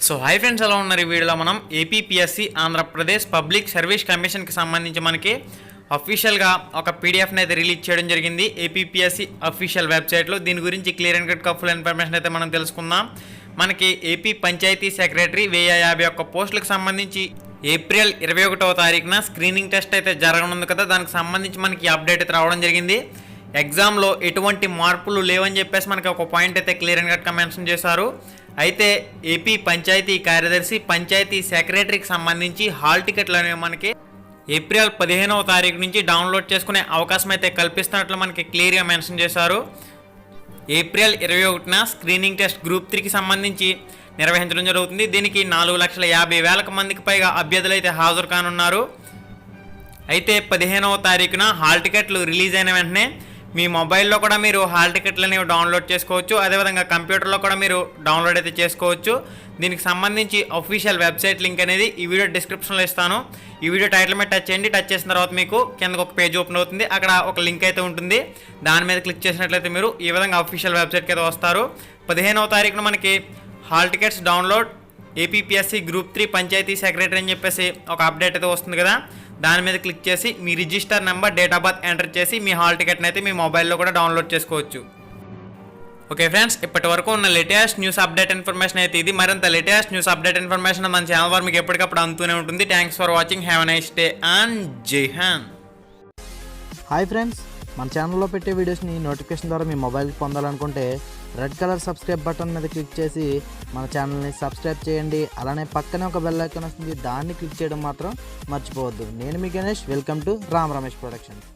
So hi friends, ఎలా ఉన్నారు? ఈ వీడియోలో మనం ఏపీపీఎస్సీ ఆంధ్రప్రదేశ్ పబ్లిక్ సర్వీస్ కమిషన్కి సంబంధించి మనకి అఫీషియల్గా ఒక పీడిఎఫ్ని అయితే రిలీజ్ చేయడం జరిగింది ఏపీపీఎస్సీ అఫీషియల్ వెబ్సైట్లో. దీని గురించి clear and cut full information అయితే మనం తెలుసుకుందాం. మనకి ఏపీ పంచాయతీ సెక్రటరీ 1051 పోస్టులకు సంబంధించి ఏప్రిల్ 21వ తారీఖున స్క్రీనింగ్ టెస్ట్ అయితే జరగనుంది కదా, దానికి సంబంధించి మనకి అప్డేట్ అయితే రావడం జరిగింది. ఎగ్జామ్లో ఎటువంటి మార్పులు లేవని చెప్పేసి మనకి ఒక పాయింట్ అయితే క్లియర్ అండ్ కట్గా మెన్షన్ చేశారు. అయితే ఏపీ పంచాయతీ కార్యదర్శి, పంచాయతీ సెక్రటరీకి సంబంధించి హాల్ టికెట్లు అనేవి మనకి ఏప్రిల్ 15వ తారీఖు నుంచి డౌన్లోడ్ చేసుకునే అవకాశం అయితే కల్పిస్తున్నట్లు మనకి క్లియర్గా మెన్షన్ చేశారు. ఏప్రిల్ 21న స్క్రీనింగ్ టెస్ట్ గ్రూప్ 3కి సంబంధించి నిర్వహించడం జరుగుతుంది. దీనికి 4,50,000 మందికి పైగా అభ్యర్థులు అయితే హాజరు కానున్నారు. అయితే 15వ తారీఖున హాల్ టికెట్లు రిలీజ్ అయిన వెంటనే మీ మొబైల్లో కూడా మీరు హాల్ టికెట్లు అనేవి డౌన్లోడ్ చేసుకోవచ్చు. అదేవిధంగా కంప్యూటర్లో కూడా మీరు డౌన్లోడ్ అయితే చేసుకోవచ్చు. దీనికి సంబంధించి అఫీషియల్ వెబ్సైట్ లింక్ అనేది ఈ వీడియో డిస్క్రిప్షన్లో ఇస్తాను. ఈ వీడియో టైటిల్ మీద టచ్ చేయండి. టచ్ చేసిన తర్వాత మీకు కిందకు ఒక పేజ్ ఓపెన్ అవుతుంది. అక్కడ ఒక లింక్ అయితే ఉంటుంది. దాని మీద క్లిక్ చేసినట్లయితే మీరు ఈ విధంగా అఫీషియల్ వెబ్సైట్కి అయితే వస్తారు. 15వ తారీఖున మనకి hall tickets download APPSC group 3 panchayat secretary అని చెప్పేసి ఒక అప్డేట్ అయితే వస్తుంది కదా, దాని మీద క్లిక్ చేసి మీ register number, date of birth enter చేసి మీ హాల్ టికెట్ని అయితే మీ మొబైల్లో కూడా డౌన్లోడ్ చేసుకోవచ్చు. ఓకే ఫ్రెండ్స్, ఇప్పటి వరకు ఉన్న లేటెస్ట్ న్యూస్ అప్డేట్ ఇన్ఫర్మేషన్ అయితే ఇది. మరింత లేటెస్ట్ న్యూస్ అప్డేట్ ఇన్ఫర్మేషన్ మన ఛానల్ వారు మీకు ఎప్పటికప్పుడు అందుతూనే ఉంటుంది. Thanks for watching. Have a nice day and జై హింద్. హాయ్ ఫ్రెండ్స్, మన ఛానల్లో పెట్టే వీడియోస్ని నోటిఫికేషన్ ద్వారా మీ మొబైల్కి పొందాలనుకుంటే రెడ్ కలర్ సబ్స్క్రైబ్ బటన్ మీద క్లిక్ చేసి మన ఛానల్ని సబ్స్క్రైబ్ చేయండి. అలానే పక్కనే ఒక బెల్ ఐకాన్ వస్తుంది, దాన్ని క్లిక్ చేయడం మాత్రం మర్చిపోవద్దు. నేను మీ Ganesh, welcome to Ram Ramesh productions.